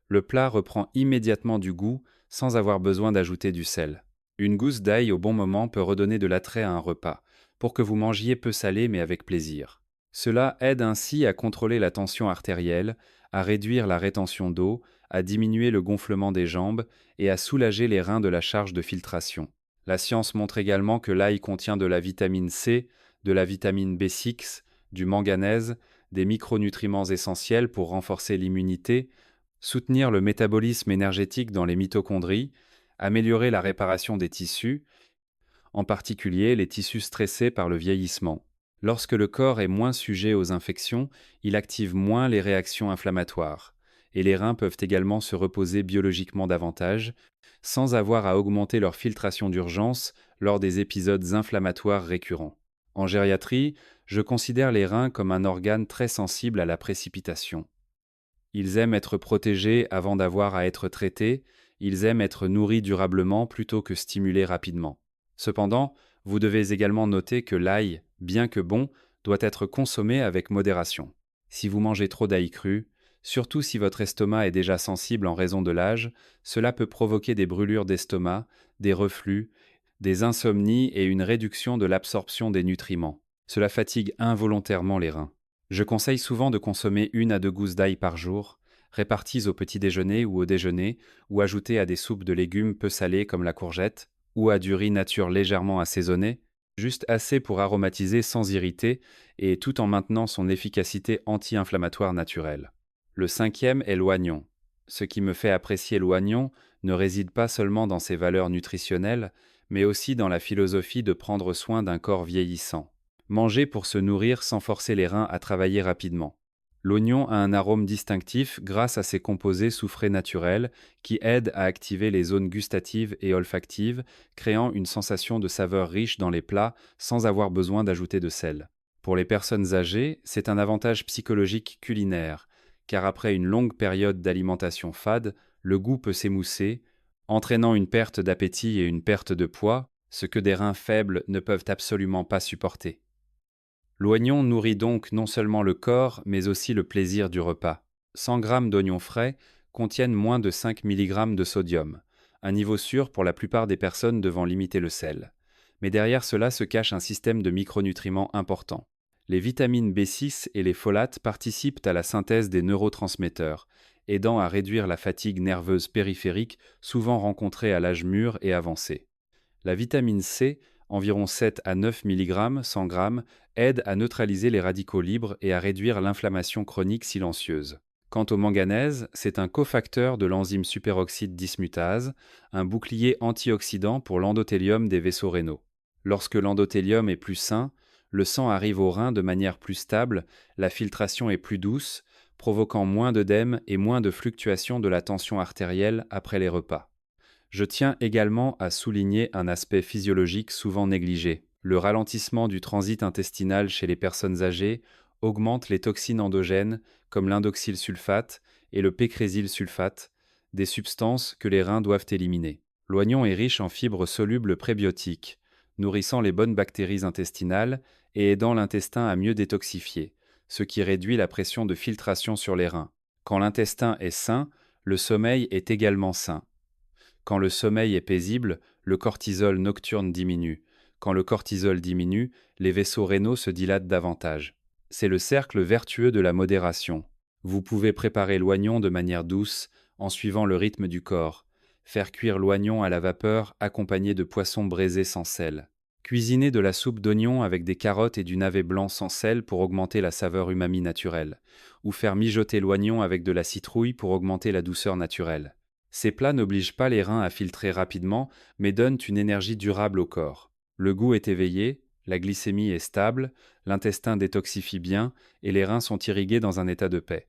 Le plat reprend immédiatement du goût sans avoir besoin d'ajouter du sel. Une gousse d'ail au bon moment peut redonner de l'attrait à un repas, pour que vous mangiez peu salé mais avec plaisir. Cela aide ainsi à contrôler la tension artérielle, à réduire la rétention d'eau, à diminuer le gonflement des jambes et à soulager les reins de la charge de filtration. La science montre également que l'ail contient de la vitamine C, de la vitamine B6, du manganèse, des micronutriments essentiels pour renforcer l'immunité, soutenir le métabolisme énergétique dans les mitochondries, améliorer la réparation des tissus, en particulier les tissus stressés par le vieillissement. Lorsque le corps est moins sujet aux infections, il active moins les réactions inflammatoires, et les reins peuvent également se reposer biologiquement davantage, sans avoir à augmenter leur filtration d'urgence lors des épisodes inflammatoires récurrents. En gériatrie, je considère les reins comme un organe très sensible à la précipitation. Ils aiment être protégés avant d'avoir à être traités, ils aiment être nourris durablement plutôt que stimulés rapidement. Cependant, vous devez également noter que l'ail, bien que bon, doit être consommé avec modération. Si vous mangez trop d'ail cru, surtout si votre estomac est déjà sensible en raison de l'âge, cela peut provoquer des brûlures d'estomac, des reflux, des insomnies et une réduction de l'absorption des nutriments. Cela fatigue involontairement les reins. Je conseille souvent de consommer 1 à 2 gousses d'ail par jour, réparties au petit déjeuner ou au déjeuner, ou ajoutées à des soupes de légumes peu salées comme la courgette, ou à du riz nature légèrement assaisonné, juste assez pour aromatiser sans irriter, et tout en maintenant son efficacité anti-inflammatoire naturelle. Le 5e est l'oignon. Ce qui me fait apprécier l'oignon ne réside pas seulement dans ses valeurs nutritionnelles, mais aussi dans la philosophie de prendre soin d'un corps vieillissant. Manger pour se nourrir sans forcer les reins à travailler rapidement. L'oignon a un arôme distinctif grâce à ses composés soufrés naturels qui aident à activer les zones gustatives et olfactives, créant une sensation de saveur riche dans les plats sans avoir besoin d'ajouter de sel. Pour les personnes âgées, c'est un avantage psychologique culinaire, car après une longue période d'alimentation fade, le goût peut s'émousser, entraînant une perte d'appétit et une perte de poids, ce que des reins faibles ne peuvent absolument pas supporter. L'oignon nourrit donc non seulement le corps, mais aussi le plaisir du repas. 100 g d'oignons frais contiennent moins de 5 mg de sodium, un niveau sûr pour la plupart des personnes devant limiter le sel. Mais derrière cela se cache un système de micronutriments important. Les vitamines B6 et les folates participent à la synthèse des neurotransmetteurs, aidant à réduire la fatigue nerveuse périphérique souvent rencontrée à l'âge mûr et avancé. La vitamine C, environ 7 à 9 mg 100 g, aide à neutraliser les radicaux libres et à réduire l'inflammation chronique silencieuse. Quant au manganèse, c'est un cofacteur de l'enzyme superoxyde dismutase, un bouclier antioxydant pour l'endothélium des vaisseaux rénaux. Lorsque l'endothélium est plus sain, le sang arrive aux reins de manière plus stable, la filtration est plus douce, provoquant moins d'œdème et moins de fluctuations de la tension artérielle après les repas. Je tiens également à souligner un aspect physiologique souvent négligé. Le ralentissement du transit intestinal chez les personnes âgées augmente les toxines endogènes comme l'indoxylsulfate et le pécrésylsulfate, des substances que les reins doivent éliminer. L'oignon est riche en fibres solubles prébiotiques, nourrissant les bonnes bactéries intestinales et aidant l'intestin à mieux détoxifier, ce qui réduit la pression de filtration sur les reins. Quand l'intestin est sain, le sommeil est également sain. Quand le sommeil est paisible, le cortisol nocturne diminue. Quand le cortisol diminue, les vaisseaux rénaux se dilatent davantage. C'est le cercle vertueux de la modération. Vous pouvez préparer l'oignon de manière douce, en suivant le rythme du corps. Faire cuire l'oignon à la vapeur accompagné de poissons braisés sans sel. Cuisiner de la soupe d'oignon avec des carottes et du navet blanc sans sel pour augmenter la saveur umami naturelle. Ou faire mijoter l'oignon avec de la citrouille pour augmenter la douceur naturelle. Ces plats n'obligent pas les reins à filtrer rapidement, mais donnent une énergie durable au corps. Le goût est éveillé, la glycémie est stable, l'intestin détoxifie bien et les reins sont irrigués dans un état de paix.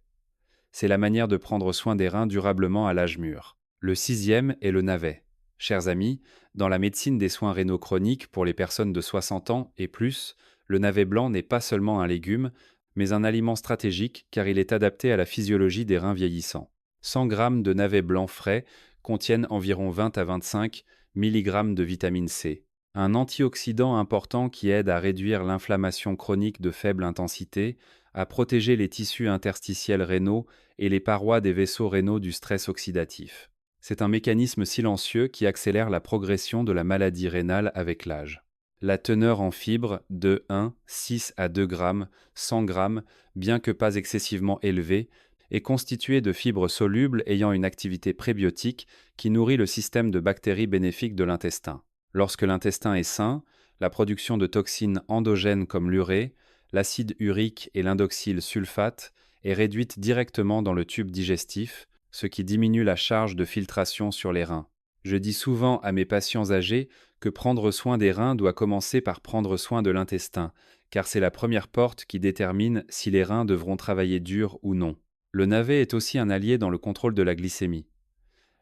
C'est la manière de prendre soin des reins durablement à l'âge mûr. Le sixième est le navet. Chers amis, dans la médecine des soins rénaux chroniques pour les personnes de 60 ans et plus, le navet blanc n'est pas seulement un légume, mais un aliment stratégique car il est adapté à la physiologie des reins vieillissants. 100 g de navet blanc frais contiennent environ 20 à 25 mg de vitamine C, un antioxydant important qui aide à réduire l'inflammation chronique de faible intensité, à protéger les tissus interstitiels rénaux et les parois des vaisseaux rénaux du stress oxydatif. C'est un mécanisme silencieux qui accélère la progression de la maladie rénale avec l'âge. La teneur en fibres de 1,6 à 2 g, 100 g, bien que pas excessivement élevée, est constituée de fibres solubles ayant une activité prébiotique qui nourrit le système de bactéries bénéfiques de l'intestin. Lorsque l'intestin est sain, la production de toxines endogènes comme l'urée, l'acide urique et l'indoxyle sulfate est réduite directement dans le tube digestif, ce qui diminue la charge de filtration sur les reins. Je dis souvent à mes patients âgés que prendre soin des reins doit commencer par prendre soin de l'intestin, car c'est la première porte qui détermine si les reins devront travailler dur ou non. Le navet est aussi un allié dans le contrôle de la glycémie.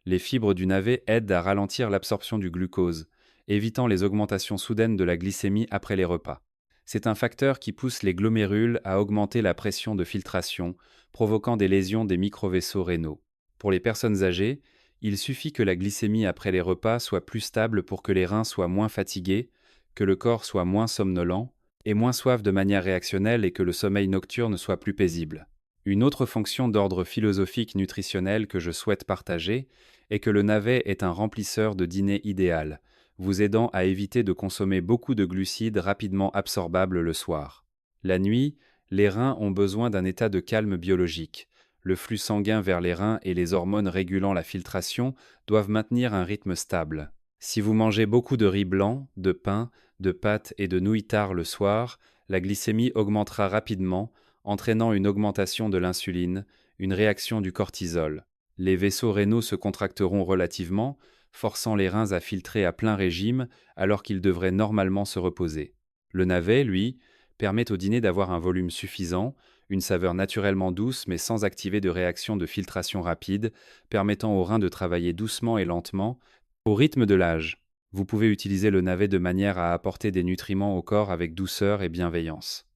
Les fibres du navet aident à ralentir l'absorption du glucose, évitant les augmentations soudaines de la glycémie après les repas. C'est un facteur qui pousse les glomérules à augmenter la pression de filtration, provoquant des lésions des microvaisseaux rénaux. Pour les personnes âgées, il suffit que la glycémie après les repas soit plus stable pour que les reins soient moins fatigués, que le corps soit moins somnolent, et moins soif de manière réactionnelle et que le sommeil nocturne soit plus paisible. Une autre fonction d'ordre philosophique nutritionnel que je souhaite partager est que le navet est un remplisseur de dîner idéal, vous aidant à éviter de consommer beaucoup de glucides rapidement absorbables le soir. La nuit, les reins ont besoin d'un état de calme biologique. Le flux sanguin vers les reins et les hormones régulant la filtration doivent maintenir un rythme stable. Si vous mangez beaucoup de riz blanc, de pain, de pâtes et de nouilles tard le soir, la glycémie augmentera rapidement, entraînant une augmentation de l'insuline, une réaction du cortisol. Les vaisseaux rénaux se contracteront relativement, forçant les reins à filtrer à plein régime alors qu'ils devraient normalement se reposer. Le navet, lui, permet au dîner d'avoir un volume suffisant, une saveur naturellement douce mais sans activer de réaction de filtration rapide, permettant aux reins de travailler doucement et lentement, au rythme de l'âge. Vous pouvez utiliser le navet de manière à apporter des nutriments au corps avec douceur et bienveillance.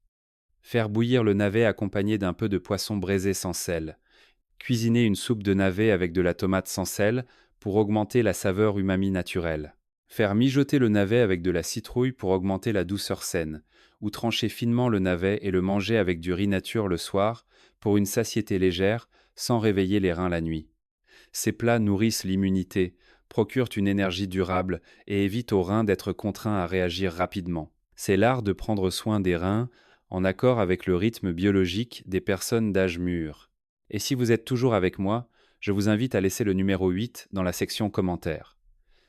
Faire bouillir le navet accompagné d'un peu de poisson braisé sans sel. Cuisiner une soupe de navet avec de la tomate sans sel pour augmenter la saveur umami naturelle. Faire mijoter le navet avec de la citrouille pour augmenter la douceur saine, ou trancher finement le navet et le manger avec du riz nature le soir pour une satiété légère sans réveiller les reins la nuit. Ces plats nourrissent l'immunité, procurent une énergie durable et évitent aux reins d'être contraints à réagir rapidement. C'est l'art de prendre soin des reins en accord avec le rythme biologique des personnes d'âge mûr. Et si vous êtes toujours avec moi, je vous invite à laisser le numéro 8 dans la section commentaires.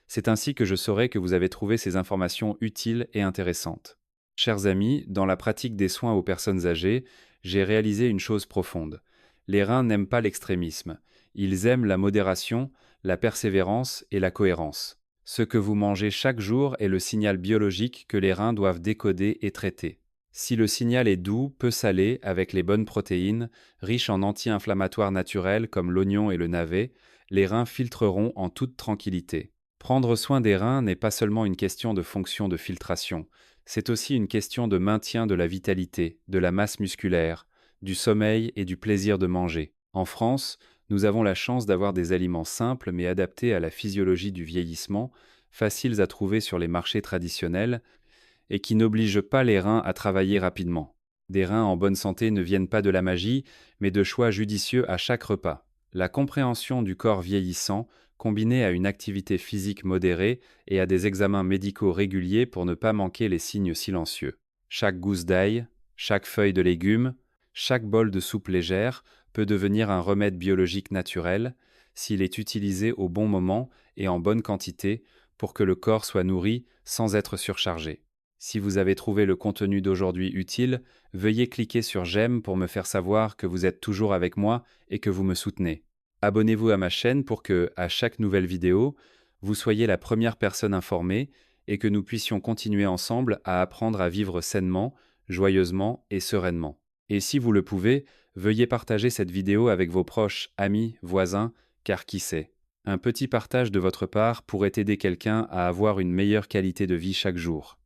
C'est ainsi que je saurai que vous avez trouvé ces informations utiles et intéressantes. Chers amis, dans la pratique des soins aux personnes âgées, j'ai réalisé une chose profonde. Les reins n'aiment pas l'extrémisme. Ils aiment la modération, la persévérance et la cohérence. Ce que vous mangez chaque jour est le signal biologique que les reins doivent décoder et traiter. Si le signal est doux, peu salé, avec les bonnes protéines, riche en anti-inflammatoires naturels comme l'oignon et le navet, les reins filtreront en toute tranquillité. Prendre soin des reins n'est pas seulement une question de fonction de filtration, c'est aussi une question de maintien de la vitalité, de la masse musculaire, du sommeil et du plaisir de manger. En France, nous avons la chance d'avoir des aliments simples mais adaptés à la physiologie du vieillissement, faciles à trouver sur les marchés traditionnels, et qui n'obligent pas les reins à travailler rapidement. Des reins en bonne santé ne viennent pas de la magie, mais de choix judicieux à chaque repas. La compréhension du corps vieillissant, combinée à une activité physique modérée et à des examens médicaux réguliers pour ne pas manquer les signes silencieux. Chaque gousse d'ail, chaque feuille de légumes, chaque bol de soupe légère peut devenir un remède biologique naturel s'il est utilisé au bon moment et en bonne quantité pour que le corps soit nourri sans être surchargé. Si vous avez trouvé le contenu d'aujourd'hui utile, veuillez cliquer sur j'aime pour me faire savoir que vous êtes toujours avec moi et que vous me soutenez. Abonnez-vous à ma chaîne pour que, à chaque nouvelle vidéo, vous soyez la première personne informée et que nous puissions continuer ensemble à apprendre à vivre sainement, joyeusement et sereinement. Et si vous le pouvez, veuillez partager cette vidéo avec vos proches, amis, voisins, car qui sait, un petit partage de votre part pourrait aider quelqu'un à avoir une meilleure qualité de vie chaque jour.